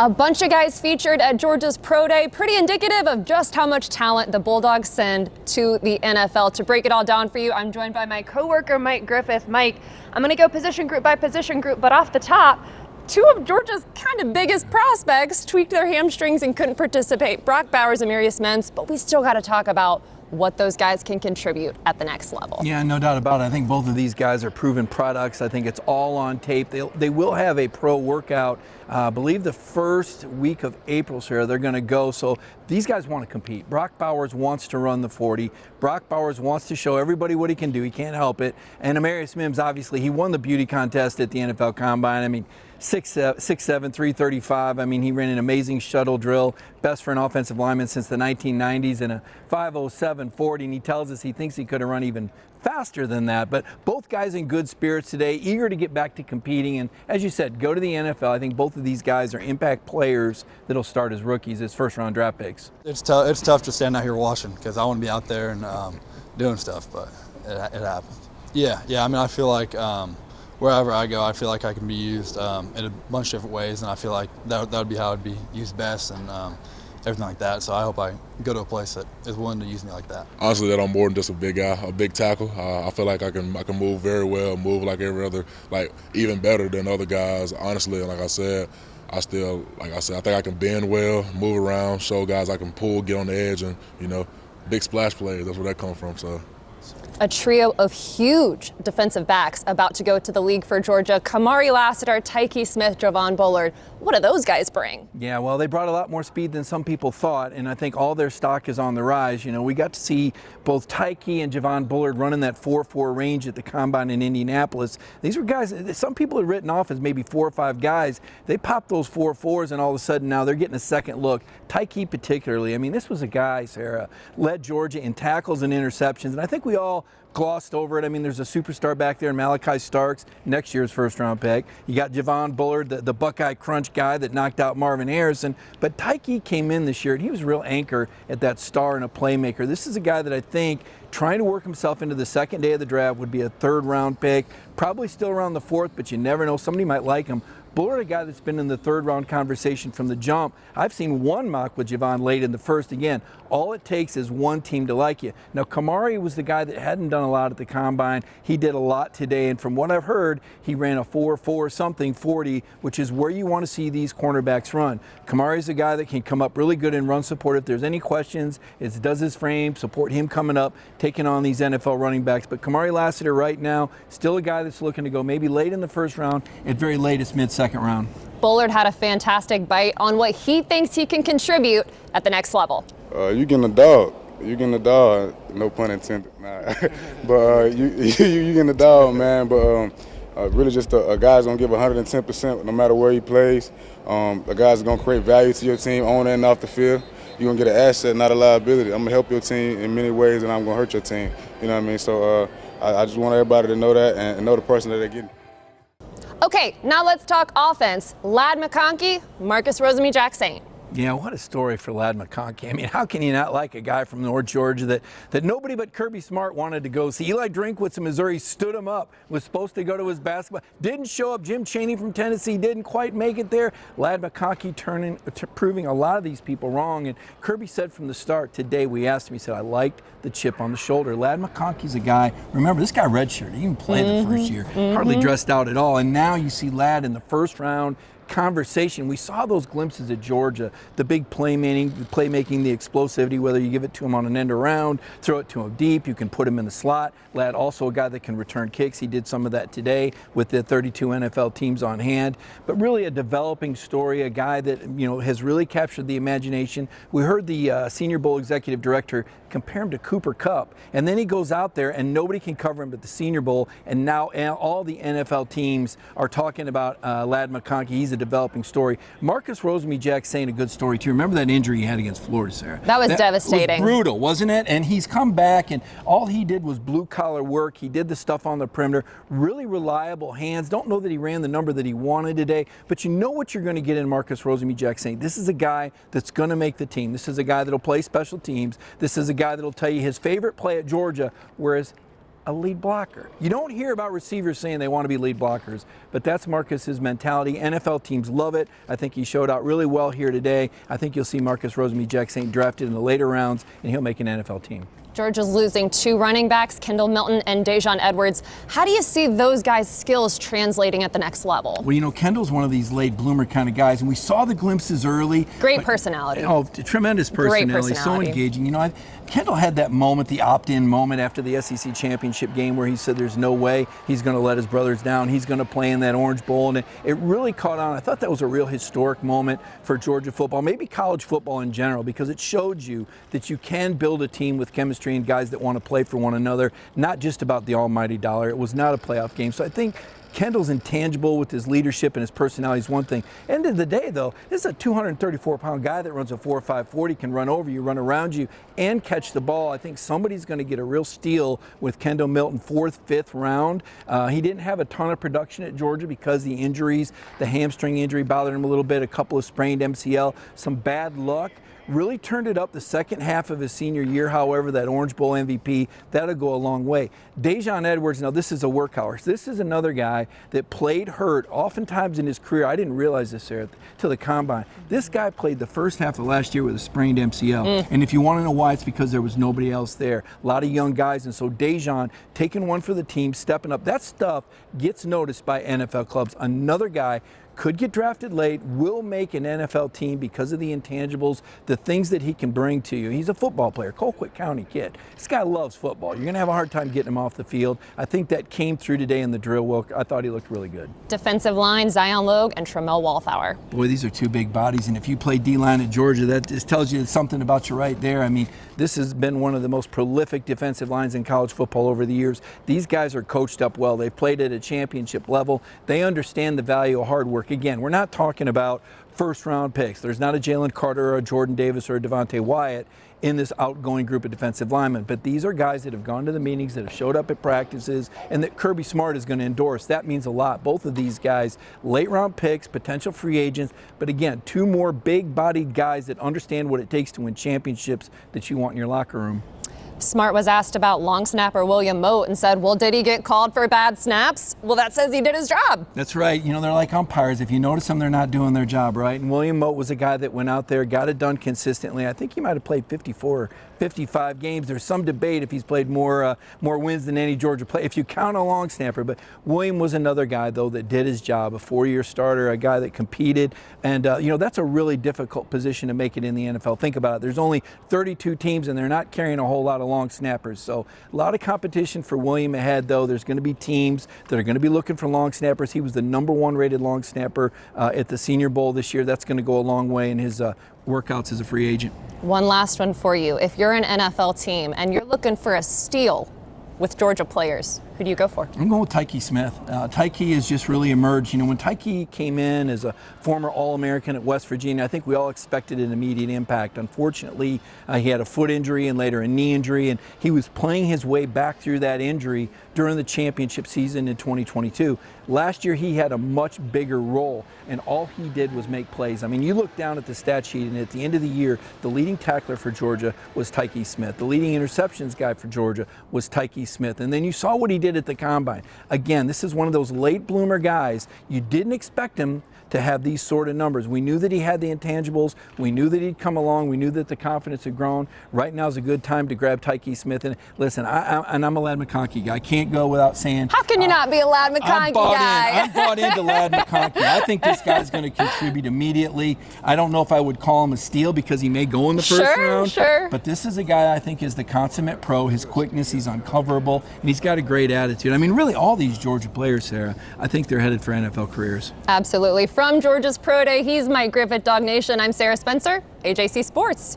A bunch of guys featured at Georgia's Pro Day, pretty indicative of just how much talent the Bulldogs send to the NFL. To break it all down for you, I'm joined by my coworker, Mike Griffith. Mike, I'm going to go position group by position group, but off the top, two of Georgia's kind of biggest prospects tweaked their hamstrings and couldn't participate. Brock Bowers, Amarius Mims, but we still got to talk about what those guys can contribute at the next level. Yeah, no doubt about it. I think both of these guys are proven products. I think it's all on tape. They will have a pro workout. I believe the first week of April, Sarah, they're going to go. So these guys want to compete. Brock Bowers wants to run the 40. Brock Bowers wants to show everybody what he can do. He can't help it. And Amarius Mims, obviously, he won the beauty contest at the NFL Combine. I mean, 6'7", 335. I mean, he ran an amazing shuttle drill, best for an offensive lineman since the 1990s, and a 5.07 40. And he tells us he thinks he could have run even faster than that. But both guys in good spirits today, eager to get back to competing. And as you said, go to the NFL. I think both of these guys are impact players that'll start as rookies, as first-round draft picks. It's tough to stand out here watching because I want to be out there and doing stuff, but it happens. Yeah. I mean, I feel like wherever I go, I feel like I can be used in a bunch of different ways, and I feel like that would be how I'd be used best and everything like that. So I hope I go to a place that is willing to use me like that. Honestly, that I'm more than just a big guy, a big tackle. I feel like I can move very well, move like every other, like even better than other guys. Honestly, like I said, I think I can bend well, move around, show guys I can pull, get on the edge, and big splash plays. That's where that comes from. So. A trio of huge defensive backs about to go to the league for Georgia. Kamari Lassiter, Tykee Smith, Javon Bullard. What do those guys bring? Yeah, well, they brought a lot more speed than some people thought, and I think all their stock is on the rise. We got to see both Tykee and Javon Bullard running that 4.4 range at the Combine in Indianapolis. These were guys that some people had written off as maybe 4 or 5 guys. They popped those 4.4s, and all of a sudden now they're getting a second look. Tykee particularly. I mean, this was a guy, Sarah, led Georgia in tackles and interceptions, and I think we all glossed over it. I mean, there's a superstar back there in Malachi Starks, next year's first-round pick. You got Javon Bullard, the Buckeye Crunch guy that knocked out Marvin Harrison. But Tykee came in this year, and he was a real anchor at that star and a playmaker. This is a guy that I think trying to work himself into the second day of the draft would be a third-round pick, probably still around the fourth, but you never know. Somebody might like him. Bullard, a guy that's been in the third-round conversation from the jump. I've seen one mock with Javon late in the first. Again, all it takes is one team to like you. Now, Kamari was the guy that hadn't done a lot at the Combine. He did a lot today, and from what I've heard, he ran a 4.4 something 40, which is where you want to see these cornerbacks run. Kamari's a guy that can come up really good in run support. If there's any questions, it does his frame, support him coming up, taking on these NFL running backs. But Kamari Lassiter right now, still a guy that's looking to go maybe late in the first round, at very latest mid-second round. Bullard had a fantastic bite on what he thinks he can contribute at the next level. You getting a dog. You getting a dog. No pun intended. Nah. But you getting a dog, man. But really just a guy's going to give 110% no matter where he plays. A guy's going to create value to your team on and off the field. You're going to get an asset, not a liability. I'm going to help your team in many ways, and I'm going to hurt your team. You know what I mean? So I just want everybody to know that and know the person that they're getting. Okay, now let's talk offense. Ladmimi, Ladmimi Jack. Yeah, what a story for Ladmimi. I mean, how can you not like a guy from North Georgia that nobody but Kirby Smart wanted to go see? Eli Drinkwitz of Missouri stood him up, was supposed to go to his basketball, didn't show up. Jim Chaney from Tennessee didn't quite make it there. Ladmimi proving a lot of these people wrong. And Kirby said from the start today, we asked him, he said, I liked the chip on the shoulder. Ladmimi's a guy, remember, this guy redshirted. He didn't play the first year, hardly dressed out at all. And now you see Lad in the first round conversation. We saw those glimpses at Georgia, the big playmaking, the explosivity, whether you give it to him on an end around, throw it to him deep, you can put him in the slot. Lad also a guy that can return kicks. He did some of that today with the 32 NFL teams on hand. But really a developing story, a guy that has really captured the imagination. We heard the Senior Bowl executive director compare him to Cooper Kupp, and then he goes out there and nobody can cover him at the Senior Bowl, and now all the NFL teams are talking about Ladmimi. He's a developing story. Ladmimi Jack saying a good story too. Remember that injury he had against Florida, Sarah? That was devastating. It was brutal, wasn't it? And he's come back, and all he did was blue-collar work. He did the stuff on the perimeter. Really reliable hands. Don't know that he ran the number that he wanted today, but you know what you're going to get in Ladmimi Jack saying. This is a guy that's going to make the team. This is a guy that'll play special teams. This is a guy that'll tell you his favorite play at Georgia, whereas a lead blocker. You don't hear about receivers saying they want to be lead blockers, but that's Marcus's mentality. NFL teams love it. I think he showed out really well here today. I think you'll see Marcus Ladmimi Jack drafted in the later rounds, and he'll make an NFL team. Georgia's losing 2 running backs, Kendall Milton and Dejon Edwards. How do you see those guys' skills translating at the next level? Well, you know, Kendall's one of these late bloomer kind of guys, and we saw the glimpses early. Great personality. Oh, tremendous personality. So engaging. You know, Kendall had that moment, the opt-in moment after the SEC championship game where he said there's no way he's going to let his brothers down. He's going to play in that Orange Bowl, and it really caught on. I thought that was a real historic moment for Georgia football, maybe college football in general, because it showed you that you can build a team with chemistry and guys that want to play for one another, not just about the almighty dollar. It was not a playoff game. So I think Kendall's intangible with his leadership and his personality is one thing. End of the day, though, this is a 234-pound guy that runs a 4.5 40, can run over you, run around you, and catch the ball. I think somebody's going to get a real steal with Kendall Milton, 4th, 5th round. He didn't have a ton of production at Georgia because the injuries, the hamstring injury bothered him a little bit, a couple of sprained MCL, some bad luck. Really turned it up the second half of his senior year, however, that Orange Bowl MVP, that'll go a long way. Dejon Edwards, now this is a workhorse. This is another guy that played hurt oftentimes in his career. I didn't realize this there till the combine. This guy played the first half of last year with a sprained MCL. And if you want to know why, it's because there was nobody else there. A lot of young guys, and so Dejon taking one for the team, stepping up. That stuff gets noticed by NFL clubs. Another guy could get drafted late, will make an NFL team because of the intangibles, the things that he can bring to you. He's a football player, Colquitt County kid. This guy loves football. You're going to have a hard time getting him off the field. I think that came through today in the drill. Well, I thought he looked really good. Defensive line, Zion Logue and Tramel Wallflower. Boy, these are 2 big bodies, and if you play D-line at Georgia, that just tells you something about you right there. I mean, this has been one of the most prolific defensive lines in college football over the years. These guys are coached up well. They've played at a championship level. They understand the value of hard work. Again, we're not talking about first-round picks. There's not a Jalen Carter or a Jordan Davis or a Devontae Wyatt in this outgoing group of defensive linemen. But these are guys that have gone to the meetings, that have showed up at practices, and that Kirby Smart is going to endorse. That means a lot. Both of these guys, late-round picks, potential free agents, but again, 2 more big-bodied guys that understand what it takes to win championships that you want in your locker room. Smart was asked about long snapper William Mote and said, well, did he get called for bad snaps? Well, that says he did his job. That's right. You know, they're like umpires. If you notice them, they're not doing their job, right? And William Mote was a guy that went out there, got it done consistently. I think he might have played 54 55 games. There's some debate if he's played more wins than any Georgia player, if you count a long snapper. But William was another guy, though, that did his job, a 4-year starter, a guy that competed. And, you know, that's a really difficult position to make it in the NFL. Think about it. There's only 32 teams, and they're not carrying a whole lot of long snappers. So a lot of competition for William ahead, though. There's going to be teams that are going to be looking for long snappers. He was the #1 rated long snapper at the Senior Bowl this year. That's going to go a long way in his workouts as a free agent. One last one for you. If you're an NFL team and you're looking for a steal with Georgia players, who do you go for? I'm going with Tykee Smith. Tykee has just really emerged. You know, when Tykee came in as a former All-American at West Virginia, I think we all expected an immediate impact. Unfortunately, he had a foot injury and later a knee injury, and he was playing his way back through that injury during the championship season in 2022. Last year, he had a much bigger role, and all he did was make plays. I mean, you look down at the stat sheet, and at the end of the year, the leading tackler for Georgia was Tykee Smith. The leading interceptions guy for Georgia was Tykee Smith. And then you saw what he did at the Combine. Again, this is one of those late bloomer guys. You didn't expect him to have these sort of numbers. We knew that he had the intangibles. We knew that he'd come along. We knew that the confidence had grown. Right now is a good time to grab Tykee Smith. And listen, I'm a Ladd McConkey guy. I can't go without saying. How can you not be a Ladd McConkey guy? I'm bought into Ladd McConkey. I think this guy's going to contribute immediately. I don't know if I would call him a steal because he may go in the first round. Sure. But this is a guy I think is the consummate pro. His quickness, he's uncoverable, and he's got a great attitude. I mean, really, all these Georgia players, Sarah, I think they're headed for NFL careers. Absolutely. From Georgia's Pro Day, he's Mike Griffith, Dog Nation. I'm Sarah Spencer, AJC Sports.